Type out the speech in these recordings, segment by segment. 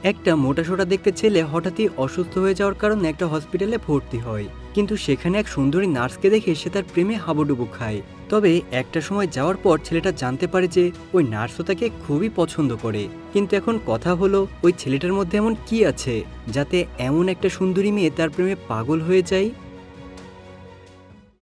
একটা মোটাসোটা দেখতে ছেলে হঠাৎই অসুস্থ হয়ে যাওয়ার কারণে একটা হসপিটালে ভর্তি হয়, কিন্তু সেখানে এক সুন্দরী নার্সকে দেখে সে তার প্রেমে হাবুডুবু খায়। তবে একটা সময় যাওয়ার পর ছেলেটা জানতে পারে যে ওই নার্সও তাকে খুবই পছন্দ করে। কিন্তু এখন কথা হলো, ওই ছেলেটার মধ্যে এমন কি আছে যাতে এমন একটা সুন্দরী মেয়ে তার প্রেমে পাগল হয়ে যায়।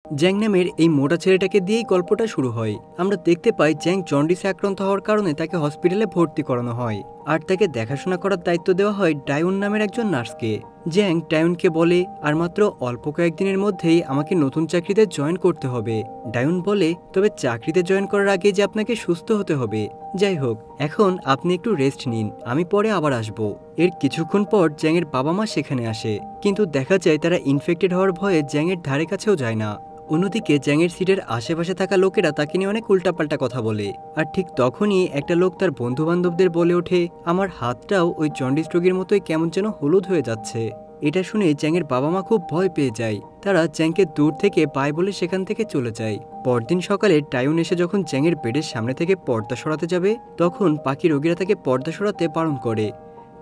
জ্যাং নামের এই মোটা ছেলেটাকে দিয়েই গল্পটা শুরু হয়। আমরা দেখতে পাই জ্যাং জন্ডিসে আক্রান্ত হওয়ার কারণে তাকে হসপিটালে ভর্তি করানো হয়, আর তাকে দেখাশোনা করার দায়িত্ব দেওয়া হয় ডায়ুন নামের একজন নার্সকে। জ্যাং ডায়ুনকে বলে, আর মাত্র অল্প কয়েকদিনের মধ্যেই আমাকে নতুন চাকরিতে জয়েন করতে হবে। ডায়ুন বলে, তবে চাকরিতে জয়েন করার আগে যে আপনাকে সুস্থ হতে হবে। যাই হোক, এখন আপনি একটু রেস্ট নিন, আমি পরে আবার আসব। এর কিছুক্ষণ পর জ্যাংয়ের বাবা মা সেখানে আসে, কিন্তু দেখা যায় তারা ইনফেক্টেড হওয়ার ভয়ে জ্যাংয়ের ধারে কাছেও যায় না। অন্যদিকে জ্যাংয়ের সিটের আশেপাশে থাকা লোকেরা তাকে নিয়ে অনেক উল্টাপাল্টা কথা বলে। আর ঠিক তখনই একটা লোক তার বন্ধু বান্ধবদের বলে ওঠে, আমার হাতটাও ওই জন্ডিস রোগীর মতোই কেমন যেন হলুদ হয়ে যাচ্ছে। এটা শুনে জ্যাংয়ের বাবা মা খুব ভয় পেয়ে যায়। তারা জ্যাংকে দূর থেকে বাই বলে সেখান থেকে চলে যায়। পরদিন সকালে টায়ুন এসে যখন জ্যাংয়ের বেডের সামনে থেকে পর্দা সরাতে যাবে, তখন বাকি রোগীরা তাকে পর্দা সরাতে বারণ করে।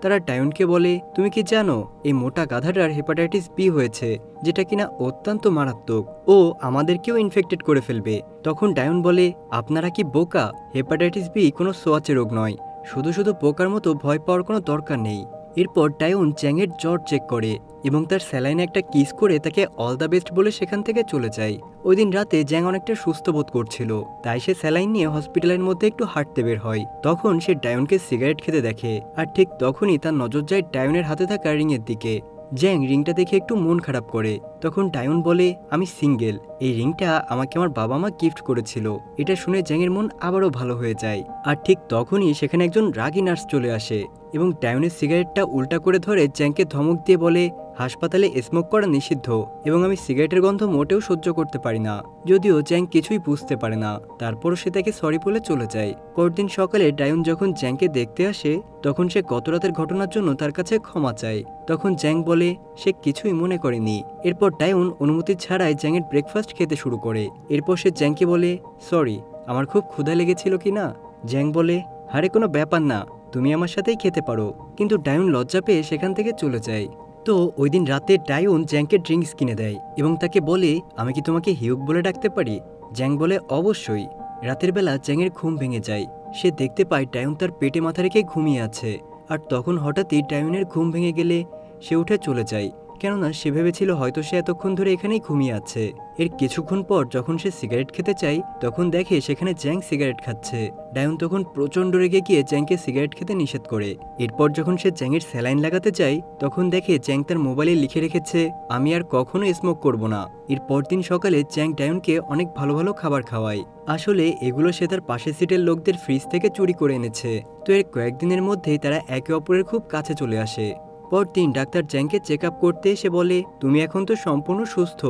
তারা ডায়ুনকে বলে, তুমি কি জানো এই মোটা গাধাটার হেপাটাইটিস বি হয়েছে, যেটা কিনা অত্যন্ত মারাত্মক, ও আমাদেরকেও ইনফেক্টেড করে ফেলবে। তখন ডায়ুন বলে, আপনারা কি বোকা? হেপাটাইটিস বি কোনো সোয়াচে রোগ নয়, শুধু শুধু বোকার মতো ভয় পাওয়ার কোনো দরকার নেই। এরপর ডায়ুন চ্যাংয়ের জ্বর চেক করে এবং তার স্যালাইনে একটা কিস করে তাকে অল দ্য বেস্ট বলে সেখান থেকে চলে যায়। ওই দিন রাতে জ্যাং অনেকটা সুস্থ বোধ করছিল, তাই সে স্যালাইন নিয়ে হসপিটালের মধ্যে একটু হাঁটতে বের হয়। তখন সে ডায়ুনকে সিগারেট খেতে দেখে, আর ঠিক তখনই তার নজর যায় ডায়ুনের হাতে থাকা রিংয়ের দিকে। জ্যাং রিংটা দেখে একটু মন খারাপ করে। তখন ডায়ুন বলে, আমি সিঙ্গেল, এই রিংটা আমাকে আমার বাবা মা গিফট করেছিল। এটা শুনে জ্যাংয়ের মন আবারও ভালো হয়ে যায়। আর ঠিক তখনই সেখানে একজন রাগী নার্স চলে আসে এবং ডায়ুনের সিগারেটটা উল্টা করে ধরে জ্যাংকে ধমক দিয়ে বলে, হাসপাতালে স্মোক করা নিষিদ্ধ এবং আমি সিগারেটের গন্ধ মোটেও সহ্য করতে পারি না। যদিও জ্যাং কিছুই বুঝতে পারে না, তারপরও সে তাকে সরি বলে চলে যায়। পরদিন সকালে ডায়ুন যখন জ্যাংকে দেখতে আসে, তখন সে গত রাতের ঘটনার জন্য তার কাছে ক্ষমা চায়। তখন জ্যাং বলে সে কিছুই মনে করেনি। এরপর ডায়ুন অনুমতি ছাড়াই জ্যাংয়ের ব্রেকফাস্ট খেতে শুরু করে। এরপর সে জ্যাংকে বলে, সরি, আমার খুব ক্ষুধা লেগেছিল কি না? জ্যাং বলে, আরে কোনো ব্যাপার না, তুমি আমার সাথেই খেতে পারো। কিন্তু ডায়ুন লজ্জা পেয়ে সেখান থেকে চলে যায়। তো ওই দিন রাতে ডায়ুন জ্যাংকে ড্রিঙ্কস কিনে দেয় এবং তাকে বলে, আমি কি তোমাকে হিউক বলে ডাকতে পারি? জ্যাং বলে, অবশ্যই। রাতের বেলা জ্যাংয়ের ঘুম ভেঙে যায়। সে দেখতে পায় ডায়ুন তার পেটে মাথা রেখে ঘুমিয়ে আছে। আর তখন হঠাৎই ডায়ুনের ঘুম ভেঙে গেলে সে উঠে চলে যায়, কেননা সে ভেবেছিল হয়তো সে এতক্ষণ ধরে এখানেই ঘুমিয়ে আছে। এর কিছুক্ষণ পর যখন সে সিগারেট খেতে চায়, তখন দেখে সেখানে জ্যাং সিগারেট খাচ্ছে। ডায়ুন তখন প্রচণ্ড রেগে গিয়ে জ্যাংকে সিগারেট খেতে নিষেধ করে। এরপর যখন সে জ্যাংয়ের স্যালাইন লাগাতে যায়, তখন দেখে জ্যাং তার মোবাইলে লিখে রেখেছে, আমি আর কখনো স্মোক করব না। এর পরদিন সকালে জ্যাং ডায়ুনকে অনেক ভালো ভালো খাবার খাওয়ায়। আসলে এগুলো সে তার পাশের সিটের লোকদের ফ্রিজ থেকে চুরি করে এনেছে। তো এর কয়েকদিনের মধ্যেই তারা একে অপরের খুব কাছে চলে আসে। পরদিন ডাক্তার জ্যাংকে চেক আপ করতে এসে বলে, তুমি এখন তো সম্পূর্ণ সুস্থ,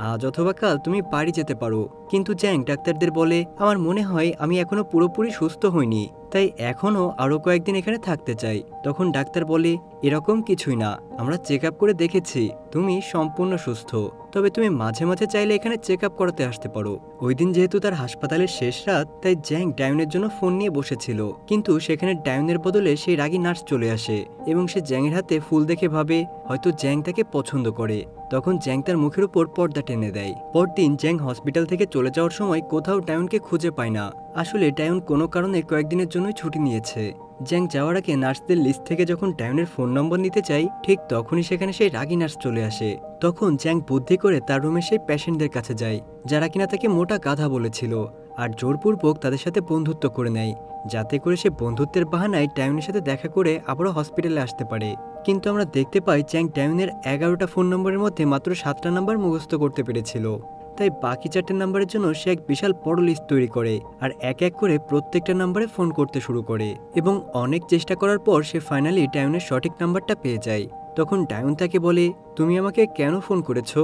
আজ অথবা কাল তুমি বাড়ি যেতে পারো। কিন্তু জ্যাং ডাক্তারদের বলে, আমার মনে হয় আমি এখনো পুরোপুরি সুস্থ হইনি, তাই এখনো আরো কয়েকদিন এখানে থাকতে চাই। তখন ডাক্তার বলে, এরকম কিছুই না, আমরা চেক আপ করে দেখেছি তুমি সম্পূর্ণ সুস্থ, তবে তুমি মাঝে মাঝে চাইলে এখানে চেক আপ করাতে আসতে পারো। ওই দিন যেহেতু তার হাসপাতালের শেষ রাত, তাই জ্যাং ডায়ুনের জন্য ফোন নিয়ে বসেছিল, কিন্তু সেখানে ডায়ুনের বদলে সেই রাগী নার্স চলে আসে এবং সে জ্যাংয়ের হাতে ফুল দেখে ভাবে হয়তো জ্যাং তাকে পছন্দ করে। তখন জ্যাং তার মুখের উপর পর্দা টেনে দেয়। পরদিন জ্যাং হসপিটাল থেকে চলে যাওয়ার সময় কোথাও ডায়ুনকে খুঁজে পায় না। আসলে ডায়ুন কোনো কারণে কয়েকদিনের জন্যই ছুটি নিয়েছে। জ্যাং যাওয়ার আগে নার্সদের লিস্ট থেকে যখন ডায়ুনের ফোন নম্বর নিতে চাই, ঠিক তখনই সেখানে সেই রাগী নার্স চলে আসে। তখন জ্যাং বুদ্ধি করে তার রুমে সেই পেশেন্টদের কাছে যায়, যারা কিনা তাকে মোটা গাধা বলেছিল, আর জোরপূর্বক তাদের সাথে বন্ধুত্ব করে নেয়, যাতে করে সে বন্ধুত্বের বাহানায় ডায়ুনের সাথে দেখা করে আবারও হসপিটালে আসতে পারে। কিন্তু আমরা দেখতে পাই জ্যাং ডায়ুনের 11টা ফোন নম্বরের মধ্যে মাত্র 7টা নাম্বার মুখস্থ করতে পেরেছিল। তাই বাকি 4টে নাম্বারের জন্য সে এক বিশাল বড় লিস্ট তৈরি করে আর এক এক করে প্রত্যেকটা নাম্বারে ফোন করতে শুরু করে এবং অনেক চেষ্টা করার পর সে ফাইনালি ডায়ুনের সঠিক নাম্বারটা পেয়ে যায়। তখন ডায়ুন তাকে বলে, তুমি আমাকে কেন ফোন করেছো?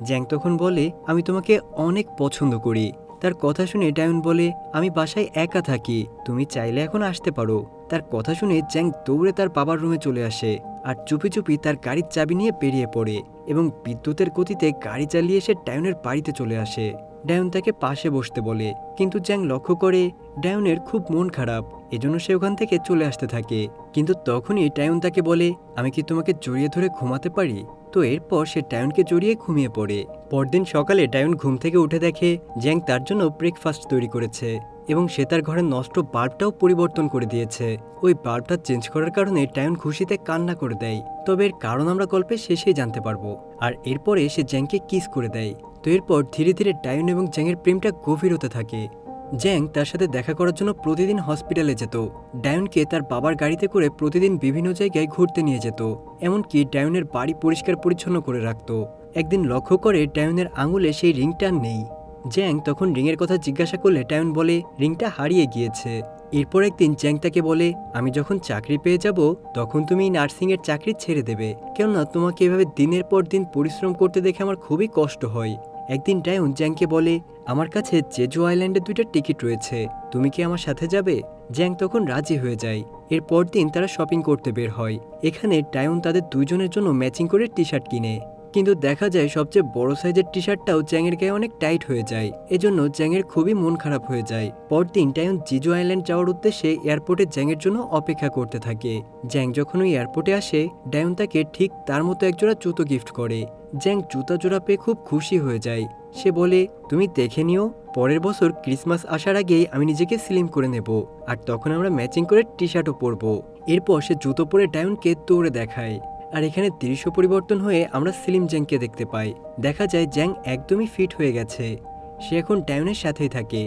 জ্যাং তখন বলে, আমি তোমাকে অনেক পছন্দ করি। তার কথা শুনে ডায়ুন বলে, আমি বাসায় একা থাকি, তুমি চাইলে এখন আসতে পারো। তার কথা শুনে জ্যাং দৌড়ে তার বাবার রুমে চলে আসে আর চুপি চুপি তার গাড়ির চাবি নিয়ে বেরিয়ে পড়ে এবং বিদ্যুতের গতিতে গাড়ি চালিয়ে এসে ডায়ুনের বাড়িতে চলে আসে। ডায়ুন তাকে পাশে বসতে বলে, কিন্তু জ্যাং লক্ষ্য করে ডায়ুনের খুব মন খারাপ এজন্য সে ওখান থেকে চলে আসতে থাকে। কিন্তু তখনই টায়ন তাকে বলে, আমি কি তোমাকে জড়িয়ে ধরে ঘুমাতে পারি? তো এরপর সে টায়নকে জড়িয়ে ঘুমিয়ে পড়ে। পরদিন সকালে টায়ন ঘুম থেকে উঠে দেখে জ্যাং তার জন্য ব্রেকফাস্ট তৈরি করেছে এবং সে তার ঘরের নষ্ট বাল্বটাও পরিবর্তন করে দিয়েছে। ওই বাল্বটা চেঞ্জ করার কারণে টায়ন খুশিতে কান্না করে দেয়। তবে এর কারণ আমরা গল্পের শেষেই জানতে পারবো। আর এরপরে সে জ্যাংকে কিস করে দেয়। তো এরপর ধীরে ধীরে টায়ন এবং জ্যাংয়ের প্রেমটা গভীর হতে থাকে। জ্যাং তার সাথে দেখা করার জন্য প্রতিদিন হসপিটালে যেত। ডায়নকে তার বাবার গাড়িতে করে প্রতিদিন বিভিন্ন জায়গায় ঘুরতে নিয়ে যেত। এমনকি ডায়নের বাড়ি পরিষ্কার পরিচ্ছন্ন করে রাখত। একদিন লক্ষ্য করে ডায়নের আঙুলে সেই রিংটা নেই। জ্যাং তখন রিংয়ের কথা জিজ্ঞাসা করলে টায়ন বলে রিংটা হারিয়ে গিয়েছে। এরপর একদিন জ্যাং তাকে বলে, আমি যখন চাকরি পেয়ে যাব তখন তুমি নার্সিংয়ের চাকরি ছেড়ে দেবে, কেননা তোমাকে এভাবে দিনের পর দিন পরিশ্রম করতে দেখে আমার খুবই কষ্ট হয়। একদিন টায়ন জ্যাংকে বলে, আমার কাছে জেজু আইল্যান্ডের 2টা টিকিট রয়েছে, তুমি কি আমার সাথে যাবে? জ্যাং তখন রাজি হয়ে যায়। এরপর দিন তারা শপিং করতে বের হয়। এখানে টায়ন তাদের দুজনের জন্য ম্যাচিং করে টি শার্ট কিনে। কিন্তু দেখা যায় সবচেয়ে বড় সাইজের টি শার্টটাও জ্যাংয়ের গায়ে অনেক টাইট হয়ে যায়। এজন্য জ্যাংয়ের খুবই মন খারাপ হয়ে যায়। পরদিন টায়ন জিজু আইল্যান্ড যাওয়ার উদ্দেশ্যে এয়ারপোর্টে জ্যাংয়ের জন্য অপেক্ষা করতে থাকে। জ্যাং যখন ওই এয়ারপোর্টে আসে, টায়ন তাকে ঠিক তার মতো একজোড়া জুতো গিফট করে। জ্যাং জুতা জোড়া পেয়ে খুব খুশি হয়ে যায়। সে বলে, তুমি দেখে নিও, পরের বছর ক্রিসমাস আসার আগেই আমি নিজেকে স্লিম করে নেব, আর তখন আমরা ম্যাচিং করে টি শার্টও পরবো। এরপর সে জুতো পরে টায়নকে দৌড়ে দেখায়। আর এখানে দৃশ্য পরিবর্তন হয়ে আমরা স্লিম জ্যাংকে দেখতে পাই। দেখা যায় জ্যাং একদমই ফিট হয়ে গেছে। সে এখন টায়নের সাথেই থাকে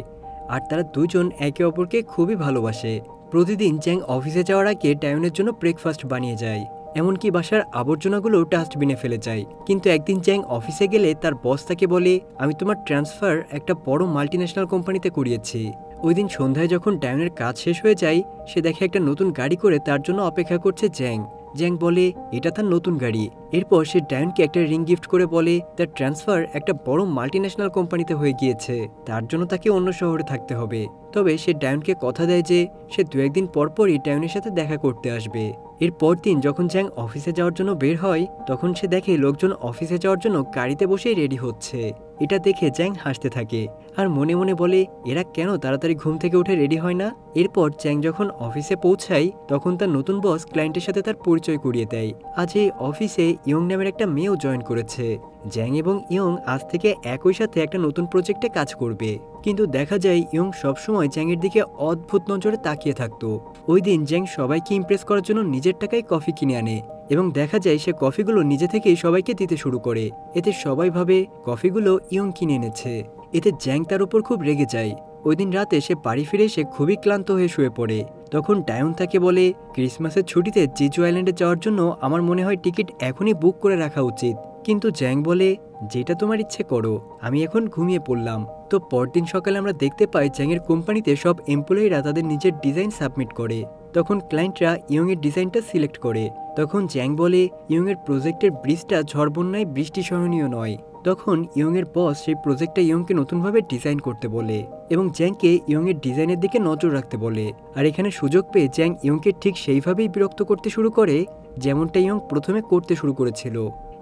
আর তারা দুজন একে অপরকে খুবই ভালোবাসে। প্রতিদিন জ্যাং অফিসে যাওয়ার আগে টায়নের জন্য ব্রেকফাস্ট বানিয়ে যায়। এমনকি বাসার আবর্জনাগুলো ডাস্টবিনে ফেলে যায়। কিন্তু একদিন জ্যাং অফিসে গেলে তার বস তাকে বলে, আমি তোমার ট্রান্সফার একটা বড় মাল্টিন্যাশনাল কোম্পানিতে করিয়েছি। ওই দিন সন্ধ্যায় যখন টায়নের কাজ শেষ হয়ে যায়, সে দেখে একটা নতুন গাড়ি করে তার জন্য অপেক্ষা করছে জ্যাং। জ্যাং বলে এটা তার নতুন গাড়ি। এরপর সে ডায়নকে একটা রিং গিফট করে বলে তার ট্রান্সফার একটা বড় মাল্টিন্যাশনাল কোম্পানিতে হয়ে গিয়েছে, তার জন্য তাকে অন্য শহরে থাকতে হবে। তবে সে ডায়নকে কথা দেয় যে সে 2-1 দিন পরপরই ডায়নের সাথে দেখা করতে আসবে। এরপর দিন যখন জ্যাং অফিসে যাওয়ার জন্য বের হয়, তখন সে দেখে লোকজন অফিসে যাওয়ার জন্য গাড়িতে বসেই রেডি হচ্ছে। এটা দেখে জ্যাং হাসতে থাকে আর মনে মনে বলে, এরা কেন তাড়াতাড়ি ঘুম থেকে উঠে রেডি হয় না? এরপর জ্যাং যখন অফিসে পৌঁছায়, তখন তার নতুন বস ক্লায়েন্টের সাথে তার পরিচয় করিয়ে দেয়। আজ এই অফিসে ইয়ং নামের একটা মেয়েও জয়েন করেছে। জ্যাং এবং ইয়ং আজ থেকে একই সাথে একটা নতুন প্রজেক্টে কাজ করবে। কিন্তু দেখা যায় ইয়ং সবসময় জ্যাংয়ের দিকে অদ্ভুত নজরে তাকিয়ে থাকতো। ওই দিন জ্যাং সবাইকে ইমপ্রেস করার জন্য নিজের টাকায় কফি কিনে আনে এবং দেখা যায় সে কফিগুলো নিজে থেকেই সবাইকে দিতে শুরু করে। এতে সবাই ভাবে কফিগুলো ইয়ং কিনে এনেছে। এতে জ্যাং তার উপর খুব রেগে যায়। ওই দিন রাতে সে বাড়ি ফিরে এসে খুবই ক্লান্ত হয়ে শুয়ে পড়ে। তখন টায়ন তাকে বলে, ক্রিসমাসের ছুটিতে জিজু আইল্যান্ডে যাওয়ার জন্য আমার মনে হয় টিকিট এখনই বুক করে রাখা উচিত। কিন্তু জ্যাং বলে, যেটা তোমার ইচ্ছে করো, আমি এখন ঘুমিয়ে পড়লাম। তো পরদিন সকালে আমরা দেখতে পাই জ্যাংয়ের কোম্পানিতে সব এমপ্লয়িরা তাদের নিজের ডিজাইন সাবমিট করে। তখন ক্লায়েন্টরা ইয়ং এর ডিজাইনটা সিলেক্ট করে। তখন জ্যাং বলে ইয়ং এর প্রজেক্টের ব্রিজটা ঝড় বন্যায় বৃষ্টি সহনীয় নয়। তখন ইয়ং এর বস সেই প্রজেক্টটা ইয়ংকে নতুনভাবে ডিজাইন করতে বলে এবং জ্যাংকে ইয়ং এর ডিজাইনের দিকে নজর রাখতে বলে। আর এখানে সুযোগ পেয়ে জ্যাং ইয়ংকে ঠিক সেইভাবেই বিরক্ত করতে শুরু করে যেমনটা ইয়ং প্রথমে করতে শুরু করেছিল।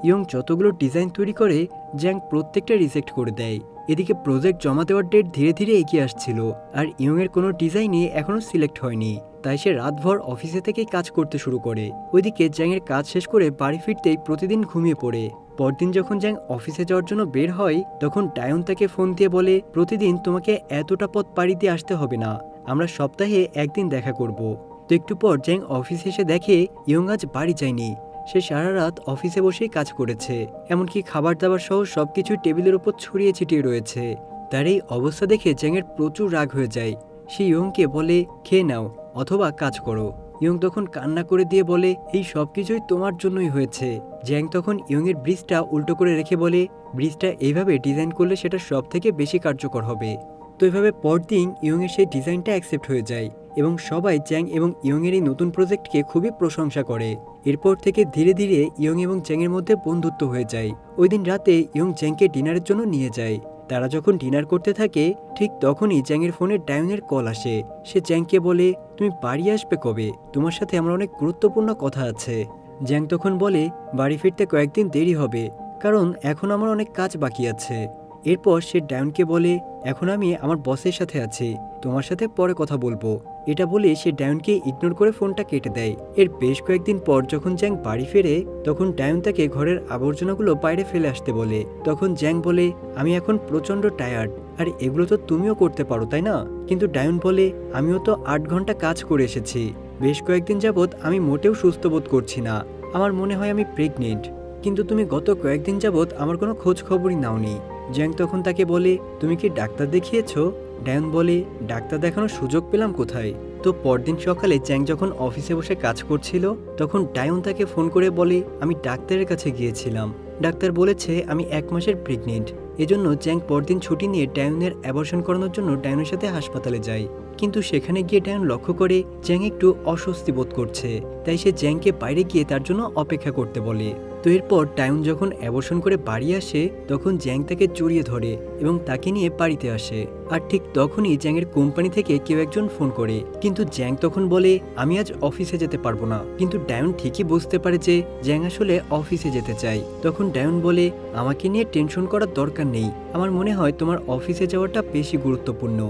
ইয়ং যতগুলো ডিজাইন তৈরি করে, জ্যাং প্রত্যেকটা রিজেক্ট করে দেয়। এদিকে প্রজেক্ট জমা দেওয়ার ডেট ধীরে ধীরে এগিয়ে আসছিল আর ইয়ং এর কোনো ডিজাইনই এখনো সিলেক্ট হয়নি। তাই সে রাতভর অফিসে থেকেই কাজ করতে শুরু করে। ওইদিকে জ্যাংয়ের কাজ শেষ করে বাড়ি ফিরতেই প্রতিদিন ঘুমিয়ে পড়ে। পরদিন যখন জ্যাং অফিসে যাওয়ার জন্য বের হয়, তখন টায়ন তাকে ফোন দিয়ে বলে, প্রতিদিন তোমাকে এতটা পথ পাড়ি দিয়ে আসতে হবে না, আমরা সপ্তাহে একদিন দেখা করব। তো একটু পর জ্যাং অফিসে এসে দেখে ইয়ং আজ বাড়ি যায়নি। সে সারা রাত অফিসে বসেই কাজ করেছে, এমনকি খাবার দাবার সহ সবকিছু টেবিলের উপর ছড়িয়ে ছিটিয়ে রয়েছে। তার এই অবস্থা দেখে জ্যাংয়ের প্রচুর রাগ হয়ে যায়। সে ইয়ংকে বলে, খেয়ে নাও অথবা কাজ করো। ইয়ং তখন কান্না করে দিয়ে বলে, এই সবকিছুই তোমার জন্যই হয়েছে। জ্যাং তখন ইয়ং এর ব্রিজটা উল্টো করে রেখে বলে, ব্রিজটা এইভাবে ডিজাইন করলে সেটা সব থেকে বেশি কার্যকর হবে। তো এভাবে পরদিন ইয়ং এর সেই ডিজাইনটা অ্যাকসেপ্ট হয়ে যায় এবং সবাই জ্যাং এবং ইয়ং এর এই নতুন প্রজেক্টকে খুবই প্রশংসা করে। এরপর থেকে ধীরে ধীরে ইয়ং এবং জ্যাংয়ের মধ্যে বন্ধুত্ব হয়ে যায়। ওই দিন রাতে ইয়ং জ্যাংকে ডিনারের জন্য নিয়ে যায়। তারা যখন ডিনার করতে থাকে, ঠিক তখনই জ্যাংয়ের ফোনে টায়নের কল আসে। সে জ্যাংকে বলে, তুমি বাড়ি আসবে কবে? তোমার সাথে আমার অনেক গুরুত্বপূর্ণ কথা আছে। জ্যাং তখন বলে, বাড়ি ফিরতে কয়েকদিন দেরি হবে, কারণ এখন আমার অনেক কাজ বাকি আছে। এরপর সে টায়নকে বলে, এখন আমি আমার বসের সাথে আছি, তোমার সাথে পরে কথা বলবো। এটা বলে সে ডায়নকে ইগনোর করে ফোনটা কেটে দেয়। এর বেশ কয়েকদিন পর যখন জ্যাং বাড়ি ফেরে তখন ডায়ন তাকে ঘরের আবর্জনাগুলো বাইরে ফেলে আসতে বলে। তখন জ্যাং বলে, আমি এখন প্রচন্ড টায়ার্ড, আর এগুলো তো তুমিও করতে পারো তাই না? কিন্তু ডায়ন বলে, আমিও তো 8 ঘন্টা কাজ করে এসেছি, বেশ কয়েকদিন যাবৎ আমি মোটেও সুস্থ বোধ করছি না, আমার মনে হয় আমি প্রেগনেন্ট, কিন্তু তুমি গত কয়েকদিন যাবৎ আমার কোনো খোঁজ খবরই নাওনি। জ্যাং তখন তাকে বলে, তুমি কি ডাক্তার দেখিয়েছো? ডায়ন বলে, ডাক্তার দেখানোর সুযোগ পেলাম কোথায়? তো পরদিন সকালে জ্যাং যখন অফিসে বসে কাজ করছিল তখন ডায়ন তাকে ফোন করে বলে, আমি ডাক্তারের কাছে গিয়েছিলাম, ডাক্তার বলেছে আমি 1 মাসের প্রেগনেন্ট। এজন্য জ্যাং পরদিন ছুটি নিয়ে ডায়নের অ্যাবর্শন করানোর জন্য ডায়নের সাথে হাসপাতালে যায়। কিন্তু সেখানে গিয়ে ডায়ন লক্ষ্য করে জ্যাং একটু অস্বস্তি বোধ করছে, তাই সে জ্যাংকে বাইরে গিয়ে তার জন্য অপেক্ষা করতে বলে। তো এরপর ডায়ন যখন অ্যাবর্শন করে বাড়ি আসে তখন জ্যাং তাকে জড়িয়ে ধরে এবং তাকে নিয়ে বাড়িতে আসে। আর ঠিক তখনই জ্যাংয়ের কোম্পানি থেকে কেউ একজন ফোন করে, কিন্তু জ্যাং তখন বলে, আমি আজ অফিসে যেতে পারবো না। কিন্তু ডায়ন ঠিকই বুঝতে পারে যে জ্যাং আসলে অফিসে যেতে চায়। তখন ডায়ন বলে, আমাকে নিয়ে টেনশন করার দরকার নেই, আমার মনে হয় তোমার অফিসে যাওয়াটা বেশি গুরুত্বপূর্ণ।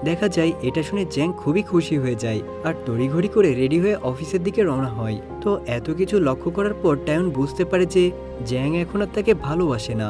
দেখা যায় এটা শুনে জ্যাং খুবই খুশি হয়ে যায় আর তড়িঘড়ি করে রেডি হয়ে অফিসের দিকে রওনা হয়। তো এত কিছু লক্ষ্য করার পর ডায়ন বুঝতে পারে যে জ্যাং এখন আর তাকে ভালোবাসে না।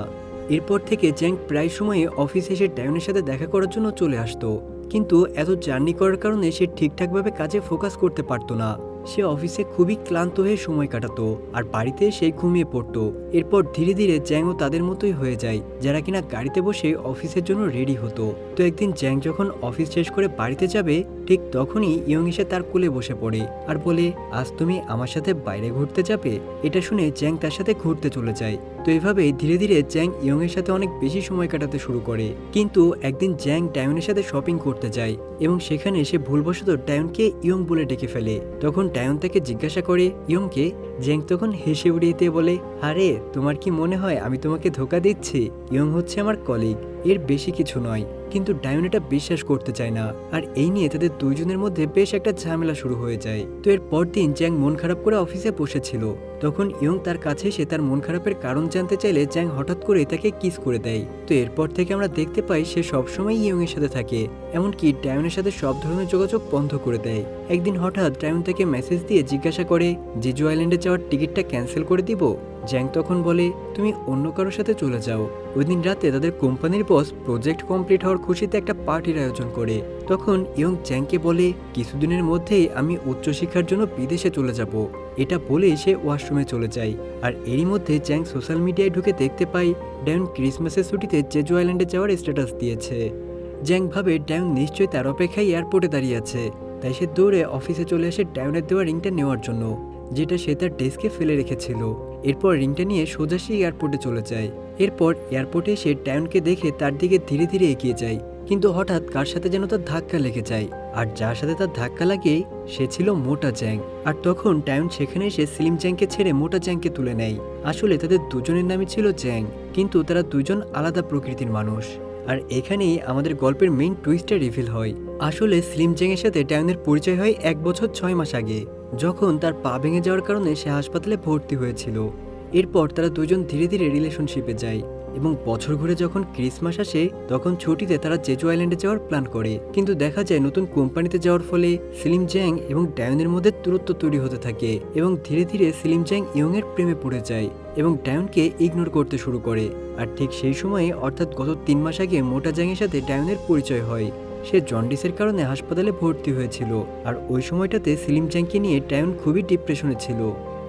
এরপর থেকে জ্যাং প্রায় সময়ে অফিসে এসে ডায়নের সাথে দেখা করার জন্য চলে আসতো, কিন্তু এত জার্নি করার কারণে সে ঠিকঠাকভাবে কাজে ফোকাস করতে পারতো না। সে অফিসে খুবই ক্লান্ত হয়ে সময় কাটাতো আর বাড়িতে সে ঘুমিয়ে পড়তো। এরপর ধীরে ধীরে জ্যাংও তাদের মতোই হয়ে যায় যারা কিনা গাড়িতে বসে অফিসের জন্য রেডি হতো। তো একদিন জ্যাং যখন অফিস শেষ করে বাড়িতে যাবে ঠিক তখনই ইয়ং এসে তার কোলে বসে পড়ে আর বলে, আজ তুমি আমার সাথে বাইরে ঘুরতে যাবে? এটা শুনে জ্যাং তার সাথে ঘুরতে চলে যায়। তো এভাবে ধীরে ধীরে জ্যাং ইয়ং এর সাথে অনেক বেশি সময় কাটাতে শুরু করে। কিন্তু একদিন জ্যাং ডায়নের সাথে শপিং করতে যায় এবং সেখানে সে ভুলবশত ডায়নকে ইয়ং বলে ডেকে ফেলে। তখন ডায়ন তাকে জিজ্ঞাসা করে ইয়ংকে। জ্যাং তখন হেসে উড়িয়ে দিয়ে বলে, আরে তোমার কি মনে হয় আমি তোমাকে ধোকা দিচ্ছি? ইয়ং হচ্ছে আমার কলিগ, এর বেশি কিছু নয়। কিন্তু ডায়ন এটা বিশ্বাস করতে চায় না আর এই নিয়ে তাদের দুইজনের মধ্যে বেশ একটা ঝামেলা শুরু হয়ে যায়। তো এর পরদিন জ্যাং মন খারাপ করে অফিসে বসেছিল, তখন ইয়ং তার কাছে এসে তার মন খারাপের কারণ জানতে চাইলে জ্যাং হঠাৎ করে তাকে কিস করে দেয়। তো এরপর থেকে আমরা দেখতে পাই সে সবসময় ইয়ং এর সাথে থাকে, এমনকি ডায়নের সাথে সব ধরনের যোগাযোগ বন্ধ করে দেয়। একদিন হঠাৎ ডায়ন তাকে মেসেজ দিয়ে জিজ্ঞাসা করে, জেজু আইল্যান্ডে যাওয়ার টিকিটটা ক্যান্সেল করে দিব? জ্যাং তখন বলে, তুমি অন্য কারোর সাথে চলে যাও। ওই দিন রাতে তাদের কোম্পানির বস প্রজেক্ট কমপ্লিট হওয়ার খুশিতে একটা পার্টির আয়োজন করে। তখন ইয়ং জ্যাংকে বলে, কিছুদিনের মধ্যেই আমি উচ্চশিক্ষার জন্য বিদেশে চলে যাব। এটা বলে সে ওয়াশরুমে চলে যায়। আর এরই মধ্যে জ্যাং সোশ্যাল মিডিয়ায় ঢুকে দেখতে পাই ডায়ন ক্রিসমাসের ছুটিতে জেজু আইল্যান্ডে যাওয়ার স্ট্যাটাস দিয়েছে। জ্যাং ভাবে ডায়ন নিশ্চয়ই তার অপেক্ষায় এয়ারপোর্টে দাঁড়িয়ে আছে, তাই সে দৌড়ে অফিসে চলে আসে ডায়নের দেওয়া রিংটা নেওয়ার জন্য, যেটা সে তার ডেস্কে ফেলে রেখেছিল। এরপর রিংটা নিয়ে সোজা সে এয়ারপোর্টে চলে যায়। এরপর এয়ারপোর্টে এসে ডায়নকে দেখে তার দিকে ধীরে ধীরে এগিয়ে যায়, কিন্তু হঠাৎ কার সাথে যেন তার ধাক্কা লেগে যায়। আর যার সাথে তার ধাক্কা লাগে সে ছিল মোটা জ্যাং। আর তখন ডায়ন সেখানে এসে স্লিম জ্যাংকে ছেড়ে মোটা জ্যাংকে তুলে নেয়। আসলে তাদের দুজনের নামই ছিল জ্যাং, কিন্তু তারা দুজন আলাদা প্রকৃতির মানুষ। আর এখানেই আমাদের গল্পের মেইন টুইস্টটা রিভিল হয়। আসলে স্লিম জ্যাং এর সাথে ডায়নের পরিচয় হয় 1 বছর 6 মাস আগে, যখন তার পা ভেঙে যাওয়ার কারণে সে হাসপাতালে ভর্তি হয়েছিল। এরপর তারা দুজন ধীরে ধীরে রিলেশনশিপে যায় এবং বছর ঘুরে যখন ক্রিসমাস আসে তখন ছুটিতে তারা জেজু আইল্যান্ডে যাওয়ার প্ল্যান করে। কিন্তু দেখা যায় নতুন কোম্পানিতে যাওয়ার ফলে স্লিম জ্যাং এবং ডায়নের মধ্যে দূরত্ব তৈরি হতে থাকে এবং ধীরে ধীরে স্লিম জ্যাং ইয়ং এর প্রেমে পড়ে যায় এবং ডায়নকে ইগনোর করতে শুরু করে। আর ঠিক সেই সময়ে অর্থাৎ গত 3 মাস আগে মোটা জ্যাং এর সাথে ডায়নের পরিচয় হয়। সে জন্ডিসের কারণে হাসপাতালে ভর্তি হয়েছিল আর ওই সময়টাতে স্লিম জ্যাংকে নিয়ে ডায়ন খুবই ডিপ্রেশনে ছিল।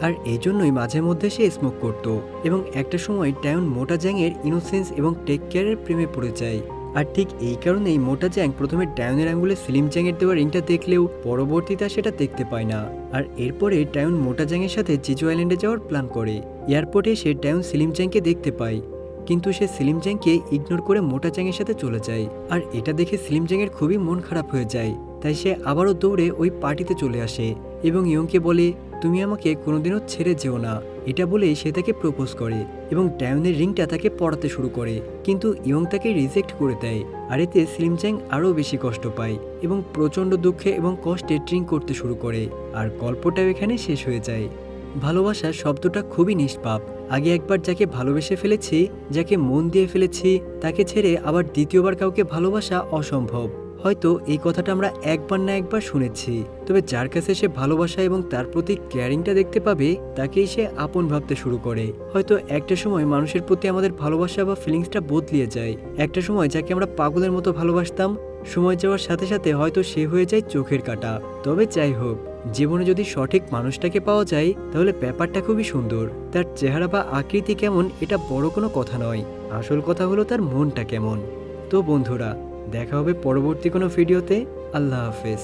আর এই জন্যই মাঝে মধ্যে সে স্মোক করত এবং একটা সময় ডায়ন মোটা জ্যাংয়ের ইনোসেন্স এবং টেক কেয়ারের প্রেমে পড়ে যায়। আর ঠিক এই কারণেই মোটা জ্যাং প্রথমে ডায়নের আঙ্গুলে স্লিম জ্যাংয়ের দেওয়া রিংটা দেখলেও পরবর্তীতে সেটা দেখতে পায় না। আর এরপরে ডায়ন মোটা জ্যাংয়ের সাথে জেজু আইল্যান্ডে যাওয়ার প্ল্যান করে। এয়ারপোর্টে সে ডায়ন স্লিম জ্যাংকে দেখতে পায়, কিন্তু সে স্লিম জ্যাংকে ইগনোর করে মোটা জ্যাংয়ের সাথে চলে যায়। আর এটা দেখে স্লিম জ্যাংয়ের খুবই মন খারাপ হয়ে যায়, তাই সে আবারও দৌড়ে ওই পার্টিতে চলে আসে এবং ইয়ংকে বলে, তুমি আমাকে কোনোদিনও ছেড়ে যেও না। এটা বলে সে তাকে প্রপোজ করে এবং ডায়নের রিংটা তাকে পড়াতে শুরু করে, কিন্তু ইয়ং তাকে রিজেক্ট করে দেয়। আর এতে স্লিম জ্যাং আরও বেশি কষ্ট পায় এবং প্রচণ্ড দুঃখে এবং কষ্টে ড্রিঙ্ক করতে শুরু করে। আর গল্পটাও এখানে শেষ হয়ে যায়। ভালোবাসা শব্দটা খুবই নিষ্পাপ। আগে একবার যাকে ভালোবেসে ফেলেছি, যাকে মন দিয়ে ফেলেছি, তাকে ছেড়ে আবার দ্বিতীয়বার কাউকে ভালোবাসা অসম্ভব। হয়তো এই কথাটা আমরা একবার না একবার শুনেছি, তবে যার কাছে সে ভালোবাসা এবং তার প্রতি কেয়ারিংটা দেখতে পাবে তাকেই সে আপন ভাবতে শুরু করে। হয়তো একটা সময় মানুষের প্রতি আমাদের ভালোবাসা বা ফিলিংসটা বদলিয়ে যায়। একটা সময় যাকে আমরা পাগলের মতো ভালোবাসতাম, সময় যাওয়ার সাথে সাথে হয়তো সে হয়ে যায় চোখের কাঁটা। তবে যাই হোক, জীবনে যদি সঠিক মানুষটাকে পাওয়া যায় তাহলে ব্যাপারটা খুবই সুন্দর। তার চেহারা বা আকৃতি কেমন এটা বড় কোনো কথা নয়, আসল কথা হলো তার মনটা কেমন। তো বন্ধুরা, দেখা হবে পরবর্তী কোনো ভিডিওতে। আল্লাহ হাফেজ।